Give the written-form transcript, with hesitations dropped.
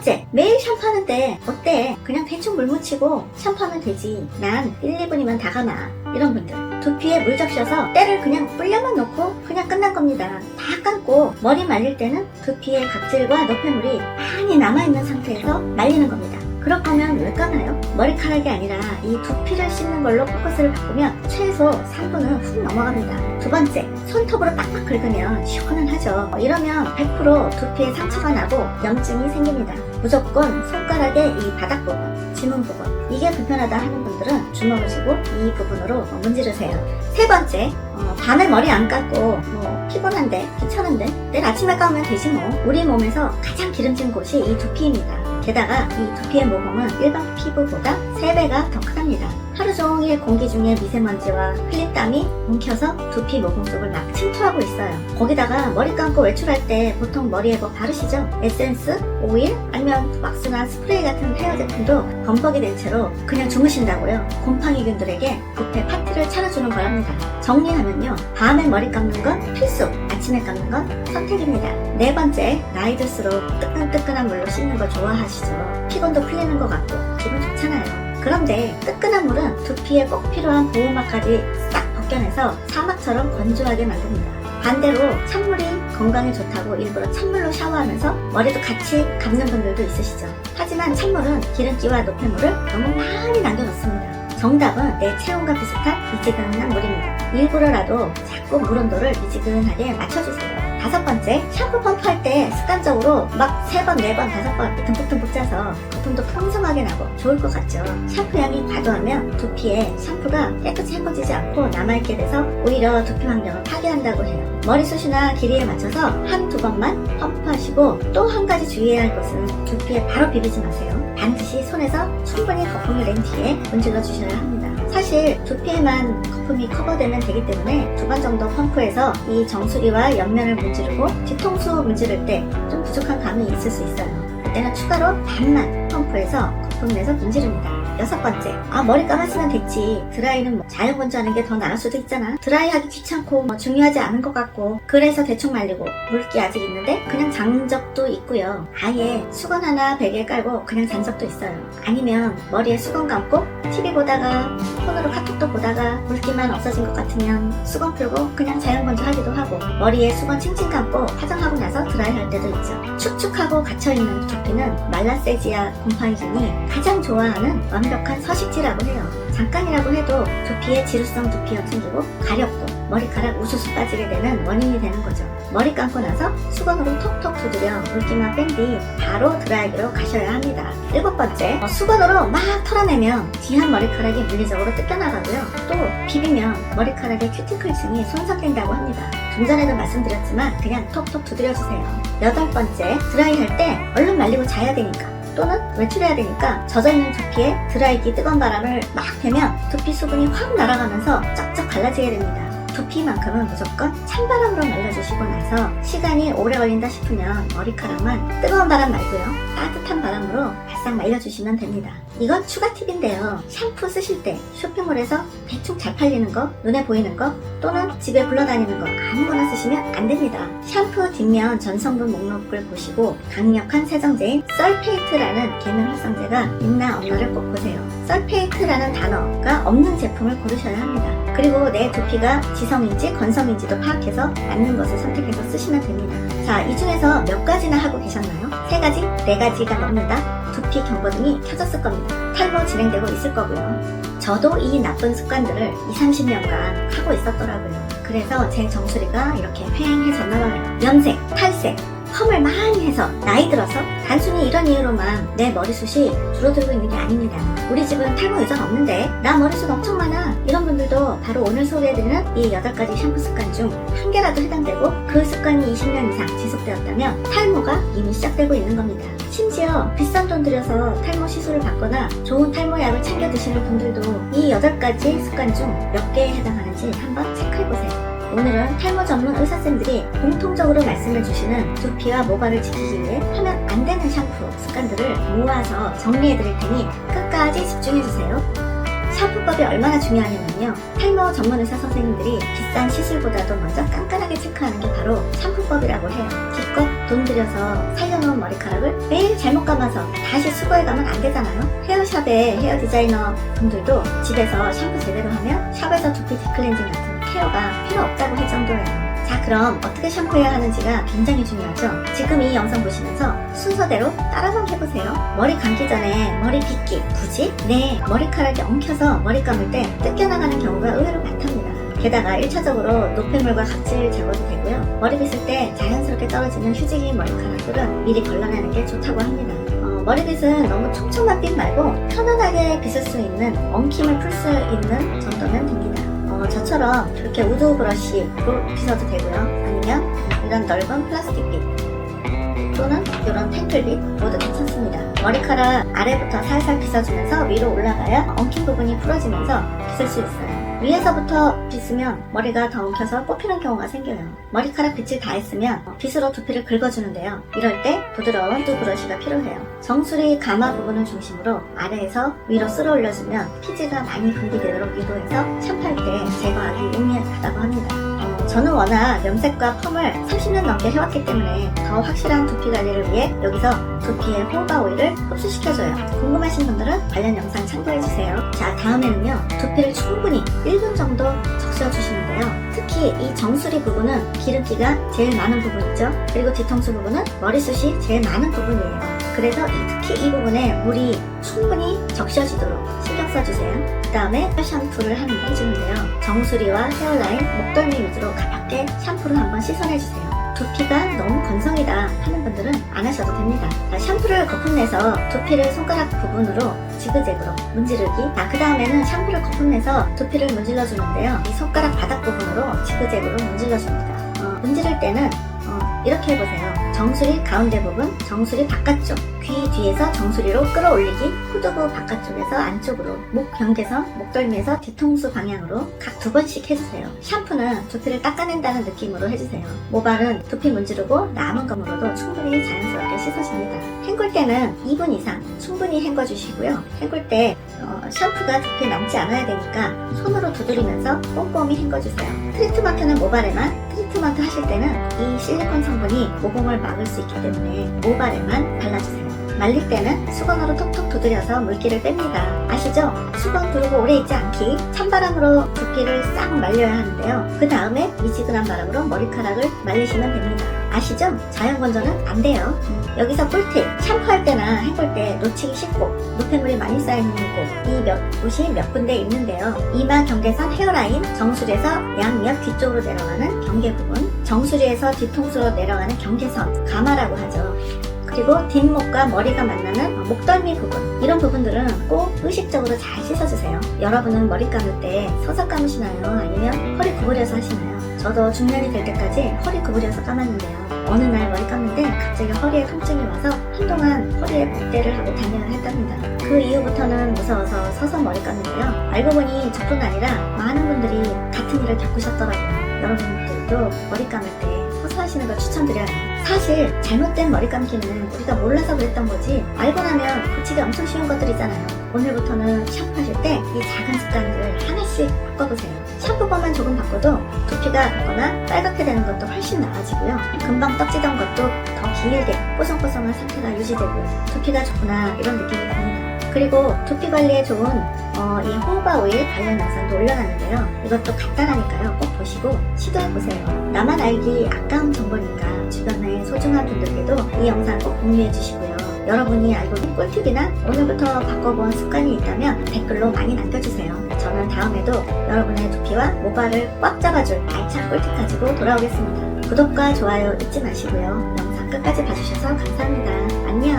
번째, 매일 샴푸하는데 어때? 그냥 대충 물 묻히고 샴푸하면 되지. 난 1, 2분이면 다 가나. 이런 분들, 두피에 물 적셔서 때를 그냥 불려만 놓고 그냥 끝난 겁니다. 다 감고 머리 말릴 때는 두피에 각질과 노폐물이 많이 남아있는 상태에서 말리는 겁니다. 그럴 거면 왜 감아요? 머리카락이 아니라 이 두피를 씻는 걸로 포커스를 바꾸면 최소 3분은 훅 넘어갑니다. 두 번째, 손톱으로 빡빡 긁으면 시원하죠. 이러면 100% 두피에 상처가 나고 염증이 생깁니다. 무조건 손가락의 이 바닥 부분, 지문 부분, 이게 불편하다 하는 분들은 주먹을 쥐고 이 부분으로 문지르세요. 세 번째, 밤에 머리 안 감고 피곤한데 귀찮은데 내일 아침에 감으면 되지 뭐. 우리 몸에서 가장 기름진 곳이 이 두피입니다. 게다가 이 두피의 모공은 일반 피부보다 3배가 더 크답니다. 하루 종일 공기 중에 미세먼지와 흘린 땀이 뭉쳐서 두피 모공 속을 막 침투하고 있어요. 거기다가 머리 감고 외출할 때 보통 머리에 뭐 바르시죠? 에센스, 오일, 아니면 왁스나 스프레이 같은 헤어 제품도 범벅이 된 채로 그냥 주무신다고요. 곰팡이균들에게 부패 파티를 차려주는 거랍니다. 정리하면요, 밤에 머리 감는 건 필수, 아침에 감는 건 선택입니다. 네 번째, 나이 들수록 뜨끈뜨끈한 물로 씻는 거 좋아하시죠? 피곤도 풀리는 것 같고 기분 좋잖아요. 그런데 뜨끈한 물은 두피에 꼭 필요한 보호막까지 싹 벗겨내서 사막처럼 건조하게 만듭니다. 반대로 찬물이 건강에 좋다고 일부러 찬물로 샤워하면서 머리도 같이 감는 분들도 있으시죠. 하지만 찬물은 기름기와 노폐물을 너무 많이 남겨놓습니다. 정답은 내 체온과 비슷한 미지근한 물입니다. 일부러라도 자꾸 물 온도를 미지근하게 맞춰주세요. 다섯 번째, 샴푸 펌프할 때 습관적으로 막 3번, 4번, 5번 듬뿍듬뿍 짜서 거품도 풍성하게 나고 좋을 것 같죠. 샴푸 양이 과도하면 두피에 샴푸가 깨끗이 헹궈지지 않고 남아있게 돼서 오히려 두피 환경을 파괴한다고 해요. 머리숱이나 길이에 맞춰서 1, 2번만 펌프하시고 또 한 가지 주의해야 할 것은 두피에 바로 비비지 마세요. 반드시 손에서 충분히 거품을 낸 뒤에 문질러 주셔야 합니다. 사실 두피에만 거품이 커버되면 되기 때문에 2번 정도 펌프해서 이 정수리와 옆면을 문지르고 뒤통수 문지를 때 좀 부족한 감이 있을 수 있어요. 그때는 추가로 반만 펌프해서 거품 내서 문지릅니다. 여섯 번째, 머리 감았으면 됐지. 드라이는 자연 건조하는 게 더 나을 수도 있잖아. 드라이하기 귀찮고 중요하지 않은 것 같고 그래서 대충 말리고 물기 아직 있는데 그냥 잔 적도 있고요. 아예 수건 하나 베개에 깔고 그냥 잔 적도 있어요. 아니면 머리에 수건 감고 TV 보다가 폰으로 카톡도 보다가 물기만 없어진 것 같으면 수건 풀고 그냥 자연 건조하기도 하고 머리에 수건 칭칭 감고 화장하고 나서 드라이할 때도 있죠. 축축하고 갇혀있는 두피는 말라세지아 곰팡이균이 가장 좋아하는 완벽한 서식지라고 해요. 잠깐이라고 해도 두피에 지루성 두피염 생기고 가렵고 머리카락 우수수 빠지게 되는 원인이 되는 거죠. 머리 감고 나서 수건으로 톡톡 두드려 물기만 뺀 뒤 바로 드라이기로 가셔야 합니다. 일곱 번째, 수건으로 막 털어내면 귀한 머리카락이 물리적으로 뜯겨나가고요. 또 비비면 머리카락의 큐티클층이 손상된다고 합니다. 좀 전에도 말씀드렸지만 그냥 톡톡 두드려주세요. 여덟 번째, 드라이할 때 얼른 말리고 자야 되니까 또는 외출해야 되니까 젖어있는 두피에 드라이기 뜨거운 바람을 막 대면 두피 수분이 확 날아가면서 쩍쩍 갈라지게 됩니다. 두피만큼은 무조건 찬바람으로 말려주시고 나서 시간이 오래 걸린다 싶으면 머리카락만 뜨거운 바람 말고요, 따뜻한 바람으로 바싹 말려주시면 됩니다. 이건 추가 팁인데요, 샴푸 쓰실 때 쇼핑몰에서 대충 잘 팔리는 거, 눈에 보이는 거 또는 집에 굴러다니는 거 아무거나 쓰시면 안 됩니다. 샴푸 뒷면 전성분 목록을 보시고 강력한 세정제인 설페이트라는 계면 활성제가 있나 없나를 꼭 보세요. 설페이트라는 단어가 없는 제품을 고르셔야 합니다. 그리고 내 두피가 지성인지 건성인지도 파악해서 맞는 것을 선택해서 쓰시면 됩니다. 자, 이 중에서 몇 가지나 하고 계셨나요? 3가지, 4가지가 넘는다? 두피 경보등이 켜졌을 겁니다. 탈모 진행되고 있을 거고요. 저도 이 나쁜 습관들을 20-30년간 하고 있었더라고요. 그래서 제 정수리가 이렇게 휑해졌나 봐요. 염색, 탈색, 펌을 많이 해서 나이 들어서 단순히 이런 이유로만 내 머리숱이 줄어들고 있는 게 아닙니다. 우리 집은 탈모 유전 없는데 나 머리숱 엄청 많아, 이런 분들도 바로 오늘 소개해드리는 이 8가지 샴푸 습관 중 한 개라도 해당되고 그 습관이 20년 이상 지속되었다면 탈모가 이미 시작되고 있는 겁니다. 심지어 비싼 돈 들여서 탈모 시술을 받거나 좋은 탈모약을 챙겨 드시는 분들도 이 8가지 습관 중 몇 개에 해당하는지 한번 체크해보세요. 오늘은 탈모 전문 의사쌤들이 공통적으로 말씀해주시는 두피와 모발을 지키기 위해 하면 안 되는 샴푸 습관들을 모아서 정리해드릴 테니 끝까지 집중해주세요. 샴푸법이 얼마나 중요하냐면요. 탈모 전문 의사 선생님들이 비싼 시술보다도 먼저 깐깐하게 체크하는 게 바로 샴푸법이라고 해요. 기껏 돈 들여서 살려놓은 머리카락을 매일 잘못 감아서 다시 수거해가면 안 되잖아요. 헤어샵의 헤어 디자이너 분들도 집에서 샴푸 제대로 하면 샵에서 두피 딥클렌징 같은 케어가 필요 없다고 할 정도예요. 자, 그럼 어떻게 샴푸해야 하는지가 굉장히 중요하죠. 지금 이 영상 보시면서 순서대로 따라만 해보세요. 머리 감기 전에 머리 빗기 굳이 내 머리카락이 엉켜서 머리 감을 때 뜯겨나가는 경우가 의외로 많답니다. 게다가 1차적으로 노폐물과 각질 제거도 되고요. 머리 빗을 때 자연스럽게 떨어지는 휴지기 머리카락들은 미리 걸러내는 게 좋다고 합니다. 머리빗은 너무 촘촘한 빗 말고 편안하게 빗을 수 있는 엉킴을 풀 수 있는 정도면 됩니다. 저처럼 이렇게 우드 브러쉬로 빗어도 되고요. 아니면 이런 넓은 플라스틱 빗 또는 이런 탱글빗 모두 괜찮습니다. 머리카락 아래부터 살살 빗어주면서 위로 올라가야 엉킨 부분이 풀어지면서 빗을 수 있어요. 위에서부터 빗으면 머리가 더 엉켜서 뽑히는 경우가 생겨요. 머리카락 빗을 다 했으면 빗으로 두피를 긁어주는데요. 이럴 때 부드러운 우드 브러쉬가 필요해요. 정수리 가마 부분을 중심으로 아래에서 위로 쓸어 올려주면 피지가 많이 분비되도록 유도해서 샴푸할 때 제거하기 용이하다고 합니다. 저는 워낙 염색과 펌을 30년 넘게 해왔기 때문에 더 확실한 두피 관리를 위해 여기서 두피에 호호바 오일을 흡수시켜줘요. 궁금하신 분들은 관련 영상 참고해주세요. 자, 다음에는요. 두피를 충분히 1분 정도 적셔주시는데요. 특히 이 정수리 부분은 기름기가 제일 많은 부분이죠. 그리고 뒤통수 부분은 머리숱이 제일 많은 부분이에요. 그래서 특히 이 부분에 물이 충분히 적셔지도록 신경 써주세요. 그 다음에 샴푸를 한번 해주는데요. 정수리와 헤어라인, 목덜미 위주로 가볍게 샴푸를 한번 씻어내주세요. 두피가 너무 건성이다 하는 분들은 안 하셔도 됩니다. 자, 샴푸를 거품 내서 두피를 손가락 부분으로 지그재그로 문지르기. 자, 그 다음에는 샴푸를 거품 내서 두피를 문질러 주는데요. 이 손가락 바닥 부분으로 지그재그로 문질러 줍니다. 문지를 때는 이렇게 해보세요. 정수리 가운데 부분, 정수리 바깥쪽, 귀 뒤에서 정수리로 끌어올리기, 후두부 바깥쪽에서 안쪽으로, 목 경계선, 목덜미에서 뒤통수 방향으로 각 2번씩 해주세요. 샴푸는 두피를 닦아낸다는 느낌으로 해주세요. 모발은 두피 문지르고 남은 검으로도 충분히 자연스럽게 씻어줍니다. 헹굴 때는 2분 이상 충분히 헹궈주시고요. 헹굴 때 샴푸가 두피에 남지 않아야 되니까 손으로 두드리면서 꼼꼼히 헹궈주세요. 트리트먼트는 모발에만, 트리트먼트 하실 때는 이 실리콘 성분이 모공을 막을 수 있기 때문에 모발에만 발라주세요. 말릴 때는 수건으로 톡톡 두드려서 물기를 뺍니다. 아시죠? 수건 두르고 오래 있지 않기. 찬바람으로 두피를 싹 말려야 하는데요. 그 다음에 미지근한 바람으로 머리카락을 말리시면 됩니다. 아시죠? 자연건조는 안 돼요. 여기서 꿀팁. 샴푸할 때나 헹굴 때 놓치기 쉽고 노폐물이 많이 쌓여있는 곳이 몇 군데 있는데요. 이마 경계선 헤어라인, 정수리에서 양옆 뒤쪽으로 내려가는 경계 부분, 정수리에서 뒤통수로 내려가는 경계선, 가마라고 하죠. 그리고 뒷목과 머리가 만나는 목덜미 부분, 이런 부분들은 꼭 의식적으로 잘 씻어주세요. 여러분은 머리 감을 때 서서 감으시나요? 아니면 허리 구부려서 하시나요? 저도 중년이 될 때까지 허리 구부려서 감았는데요. 어느 날 머리 감는데 갑자기 허리에 통증이 와서 한동안 허리에 붓대를 하고 다녀야 했답니다. 그 이후부터는 무서워서 서서 머리 감는데요. 알고 보니 저뿐 아니라 많은 분들이 같은 일을 겪으셨더라고요. 여러분들도 머리 감을 때 서서 하시는 걸 추천드려요. 사실 잘못된 머리 감기는 우리가 몰라서 그랬던 거지 알고 나면 고치기 엄청 쉬운 것들이잖아요. 오늘부터는 샴푸하실 때 이 작은 습관들을 하나씩 바꿔보세요. 샴푸법만 조금 바꿔도 두피가 붓거나 빨갛게 되는 것도 훨씬 나아지고요. 금방 떡지던 것도 더 길게 뽀송뽀송한 상태가 유지되고요. 두피가 좋구나 이런 느낌이 듭니다. 그리고 두피 관리에 좋은 이 호호바 오일 관련 영상도 올려놨는데요. 이것도 간단하니까요. 꼭 보시고 시도해보세요. 나만 알기 아까운 정보니까 주변의 소중한 분들께도 이 영상 꼭 공유해 주시고요. 여러분이 알고 있는 꿀팁이나 오늘부터 바꿔본 습관이 있다면 댓글로 많이 남겨주세요. 저는 다음에도 여러분의 두피와 모발을 꽉 잡아줄 알찬 꿀팁 가지고 돌아오겠습니다. 구독과 좋아요 잊지 마시고요. 영상 끝까지 봐주셔서 감사합니다. 안녕.